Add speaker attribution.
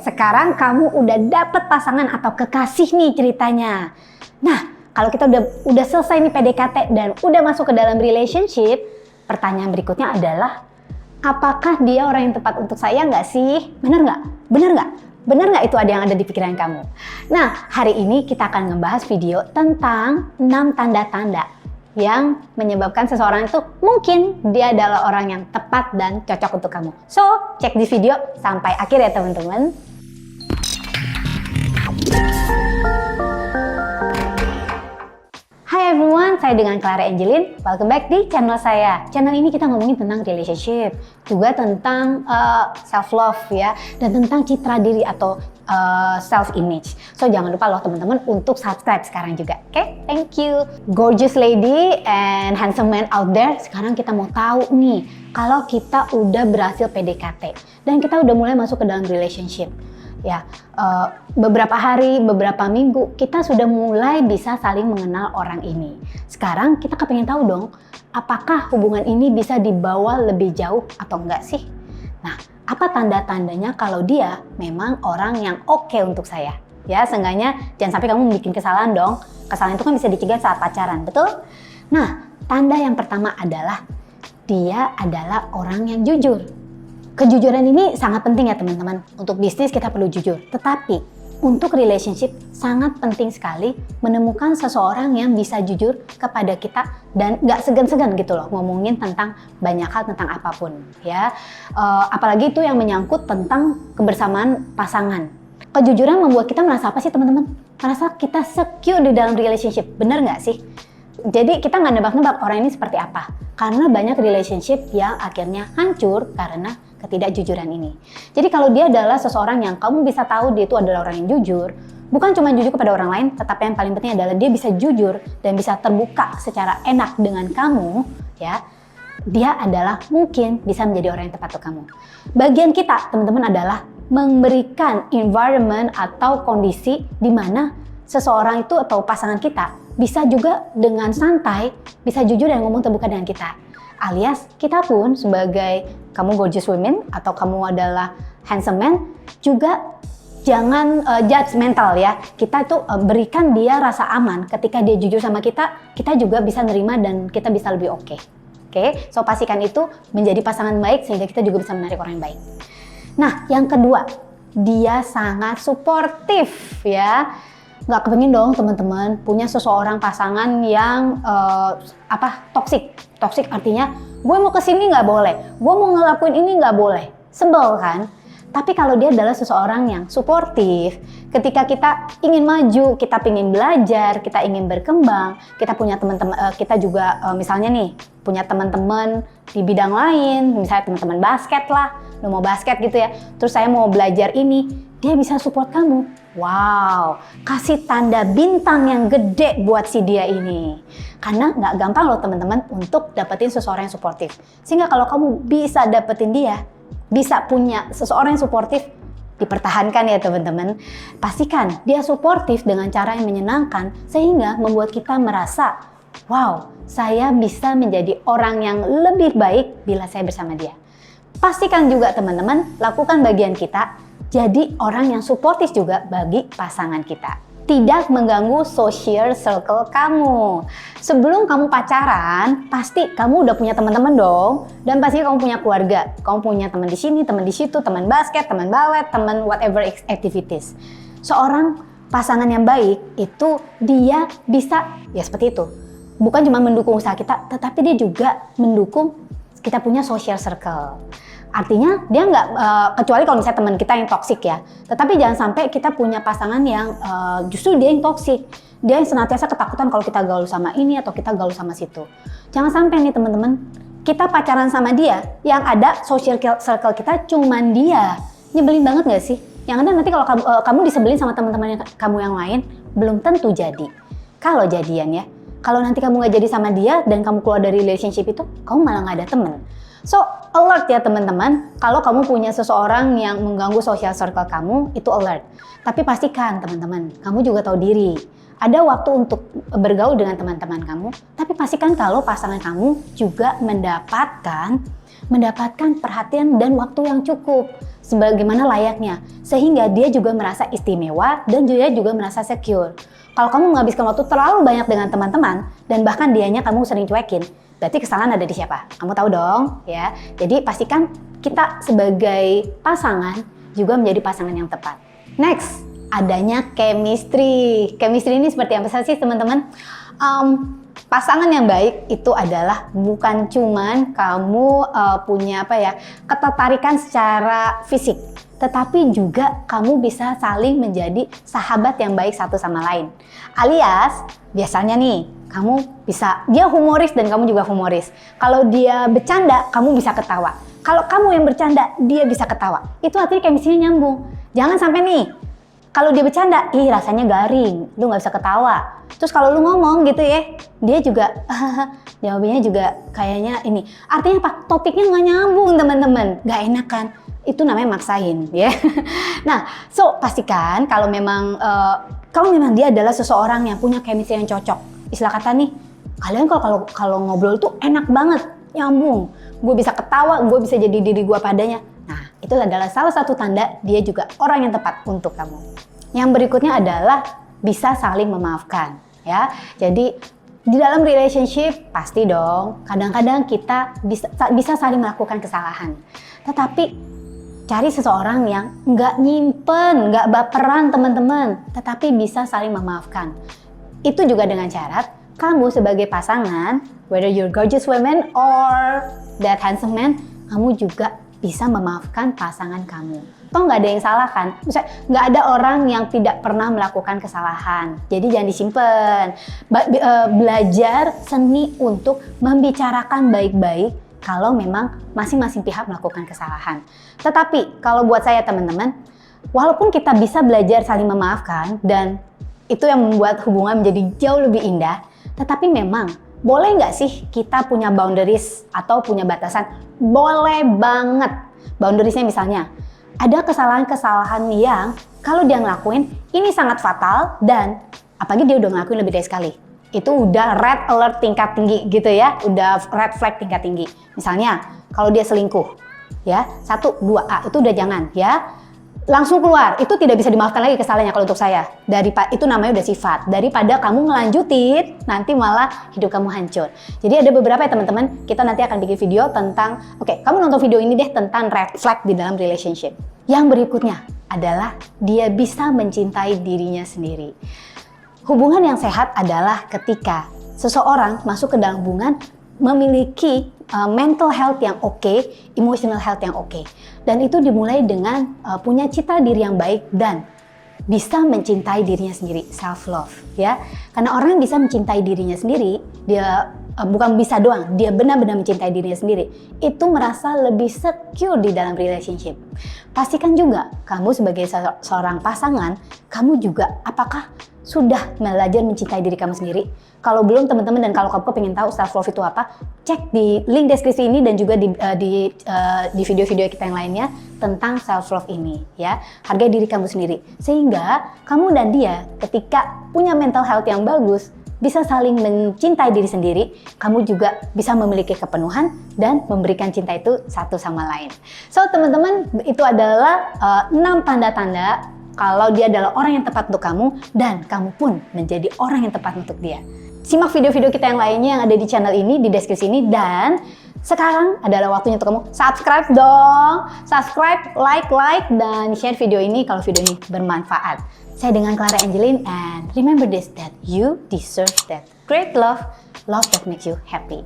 Speaker 1: sekarang kamu udah dapet pasangan atau kekasih nih ceritanya. Nah, kalau kita udah selesai nih PDKT dan udah masuk ke dalam relationship, pertanyaan berikutnya adalah, apakah dia orang yang tepat untuk saya nggak sih? Bener nggak? Bener nggak? Bener nggak itu ada yang ada di pikiran kamu? Nah, hari ini kita akan ngebahas video tentang 6 tanda-tanda yang menyebabkan seseorang itu mungkin dia adalah orang yang tepat dan cocok untuk kamu. So, cek di video sampai akhir ya teman-teman. Hai everyone, saya dengan Clara Angelin. Welcome back di channel saya. Channel ini kita ngomongin tentang relationship, juga tentang self-love ya, dan tentang citra diri atau self-image. So jangan lupa loh teman-teman untuk subscribe sekarang juga. Oke? Thank you. Gorgeous lady and handsome man out there. Sekarang kita mau tahu nih, kalau kita udah berhasil PDKT dan kita udah mulai masuk ke dalam relationship. Ya, beberapa hari, beberapa minggu, kita sudah mulai bisa saling mengenal orang ini. Sekarang kita kepengen tahu dong, apakah hubungan ini bisa dibawa lebih jauh atau enggak sih? Nah, apa tanda-tandanya kalau dia memang orang yang oke untuk saya? Ya, seenggaknya jangan sampai kamu bikin kesalahan dong. Kesalahan itu kan bisa dicegah saat pacaran, betul? Nah, tanda yang pertama adalah dia adalah orang yang jujur. Kejujuran ini sangat penting ya teman-teman. Untuk bisnis kita perlu jujur. Tetapi untuk relationship sangat penting sekali menemukan seseorang yang bisa jujur kepada kita dan gak segan-segan gitu loh ngomongin tentang banyak hal, tentang apapun ya. Apalagi itu yang menyangkut tentang kebersamaan pasangan. Kejujuran membuat kita merasa apa sih teman-teman? Merasa kita secure di dalam relationship. Bener gak sih? Jadi kita nggak nebak-nebak orang ini seperti apa. Karena banyak relationship yang akhirnya hancur karena ketidakjujuran ini. Jadi kalau dia adalah seseorang yang kamu bisa tahu dia itu adalah orang yang jujur, bukan cuma jujur kepada orang lain, tetapi yang paling penting adalah dia bisa jujur dan bisa terbuka secara enak dengan kamu, ya. Dia adalah mungkin bisa menjadi orang yang tepat untuk kamu. Bagian kita, teman-teman, adalah memberikan environment atau kondisi di mana seseorang itu atau pasangan kita bisa juga dengan santai, bisa jujur dan ngomong terbuka dengan kita. Alias kita pun sebagai kamu gorgeous women atau kamu adalah handsome man juga jangan judgmental ya. Kita itu berikan dia rasa aman ketika dia jujur sama kita juga bisa nerima dan kita bisa lebih oke. Oke, so pastikan itu menjadi pasangan baik sehingga kita juga bisa menarik orang yang baik. Nah, yang kedua, dia sangat suportif ya. Nggak kepengin dong teman-teman punya seseorang pasangan yang toksik. Toksik artinya gue mau kesini nggak boleh, gue mau ngelakuin ini nggak boleh. Sebel kan? Tapi kalau dia adalah seseorang yang suportif, ketika kita ingin maju, kita ingin belajar, kita ingin berkembang, kita punya teman-teman, kita juga misalnya nih punya teman-teman di bidang lain, misalnya teman-teman basket lah, lu mau basket gitu ya, terus saya mau belajar ini, dia bisa support kamu. Wow, kasih tanda bintang yang gede buat si dia ini. Karena nggak gampang loh teman-teman untuk dapetin seseorang yang suportif. Sehingga kalau kamu bisa dapetin dia, bisa punya seseorang yang suportif, dipertahankan ya teman-teman. Pastikan dia suportif dengan cara yang menyenangkan sehingga membuat kita merasa, wow, saya bisa menjadi orang yang lebih baik bila saya bersama dia. Pastikan juga teman-teman, lakukan bagian kita, jadi orang yang suportif juga bagi pasangan kita. Tidak mengganggu social circle kamu. Sebelum kamu pacaran, pasti kamu udah punya teman-teman dong. Dan pasti kamu punya keluarga. Kamu punya teman di sini, teman di situ, teman basket, teman balet, teman whatever activities. Seorang pasangan yang baik itu dia bisa ya seperti itu. Bukan cuma mendukung usaha kita, tetapi dia juga mendukung kita punya social circle. Artinya dia nggak, kecuali kalau misalnya teman kita yang toksik ya. Tetapi jangan sampai kita punya pasangan yang justru dia yang toksik. Dia yang senantiasa ketakutan kalau kita gaul sama ini atau kita gaul sama situ. Jangan sampai nih teman-teman, kita pacaran sama dia, yang ada social circle kita cuman dia. Nyebelin banget nggak sih? Yang ada nanti kalau kamu disebelin sama teman-teman kamu yang lain, belum tentu jadi. Kalau jadian ya, kalau nanti kamu nggak jadi sama dia dan kamu keluar dari relationship itu, kamu malah nggak ada teman. So, alert ya teman-teman, kalau kamu punya seseorang yang mengganggu social circle kamu, itu alert. Tapi pastikan teman-teman, kamu juga tahu diri. Ada waktu untuk bergaul dengan teman-teman kamu, tapi pastikan kalau pasangan kamu juga mendapatkan mendapatkan perhatian dan waktu yang cukup sebagaimana layaknya, sehingga dia juga merasa istimewa dan dia juga merasa secure. Kalau kamu menghabiskan waktu terlalu banyak dengan teman-teman dan bahkan dianya kamu sering cuekin, berarti kesalahan ada di siapa? Kamu tahu dong, ya. Jadi pastikan kita sebagai pasangan juga menjadi pasangan yang tepat. Next, adanya chemistry. Chemistry ini seperti apa sih teman-teman? Pasangan yang baik itu adalah bukan cuman kamu punya ketertarikan secara fisik, tetapi juga kamu bisa saling menjadi sahabat yang baik satu sama lain. Alias, biasanya nih, dia humoris dan kamu juga humoris. Kalau dia bercanda, kamu bisa ketawa. Kalau kamu yang bercanda, dia bisa ketawa. Itu artinya chemistry-nya nyambung. Jangan sampai nih, kalau dia bercanda, rasanya garing, lu nggak bisa ketawa. Terus kalau lu ngomong gitu ya, dia juga jawabannya juga kayaknya ini. Artinya apa? Topiknya nggak nyambung teman-teman, nggak enak kan? Itu namanya maksain ya. Nah, so pastikan kalau memang dia adalah seseorang yang punya chemistry yang cocok. Istilah kata nih, kalian kalau ngobrol tuh enak banget, nyambung. Gue bisa ketawa, gue bisa jadi diri gue padanya. Nah, itu adalah salah satu tanda dia juga orang yang tepat untuk kamu. Yang berikutnya adalah bisa saling memaafkan, ya. Jadi di dalam relationship pasti dong, kadang-kadang kita bisa saling melakukan kesalahan. Tetapi cari seseorang yang nggak nyimpen, nggak baperan teman-teman, tetapi bisa saling memaafkan. Itu juga dengan syarat kamu sebagai pasangan, whether you're gorgeous woman or that handsome man, kamu juga bisa memaafkan pasangan kamu. Toh nggak ada yang salah kan? Misalnya nggak ada orang yang tidak pernah melakukan kesalahan. Jadi jangan disimpan. Belajar seni untuk membicarakan baik-baik kalau memang masing-masing pihak melakukan kesalahan. Tetapi kalau buat saya teman-teman, walaupun kita bisa belajar saling memaafkan dan itu yang membuat hubungan menjadi jauh lebih indah, tetapi memang boleh nggak sih kita punya boundaries atau punya batasan? Boleh banget. Boundariesnya misalnya, ada kesalahan-kesalahan yang kalau dia ngelakuin ini sangat fatal dan apalagi dia udah ngelakuin lebih dari sekali. Itu udah red alert tingkat tinggi gitu ya, udah red flag tingkat tinggi. Misalnya kalau dia selingkuh, ya 1, 2, itu udah jangan ya. Langsung keluar, itu tidak bisa dimaafkan lagi kesalahannya kalau untuk saya. Itu namanya udah sifat. Daripada kamu ngelanjutin, nanti malah hidup kamu hancur. Jadi ada beberapa ya teman-teman, kita nanti akan bikin video tentang, kamu nonton video ini deh tentang red flag di dalam relationship. Yang berikutnya adalah dia bisa mencintai dirinya sendiri. Hubungan yang sehat adalah ketika seseorang masuk ke dalam hubungan memiliki mental health yang oke, emotional health yang oke. Dan itu dimulai dengan punya citra diri yang baik dan bisa mencintai dirinya sendiri, self love ya. Karena orang yang bisa mencintai dirinya sendiri, dia bukan bisa doang, dia benar-benar mencintai dirinya sendiri. Itu merasa lebih secure di dalam relationship. Pastikan juga kamu sebagai seorang pasangan, kamu juga apakah sudah belajar mencintai diri kamu sendiri? Kalau belum teman-teman dan kalau kamu pengen tahu self love itu apa, cek di link deskripsi ini dan juga di video-video kita yang lainnya tentang self love ini ya. Hargai diri kamu sendiri sehingga kamu dan dia ketika punya mental health yang bagus bisa saling mencintai diri sendiri, kamu juga bisa memiliki kepenuhan dan memberikan cinta itu satu sama lain. So teman-teman, itu adalah 6 tanda-tanda kalau dia adalah orang yang tepat untuk kamu dan kamu pun menjadi orang yang tepat untuk dia. Simak video-video kita yang lainnya yang ada di channel ini, di deskripsi ini, dan sekarang adalah waktunya untuk kamu subscribe dong. Subscribe, like, dan share video ini kalau video ini bermanfaat. Saya dengan Clara Angeline, and remember this, that you deserve that great love that makes you happy.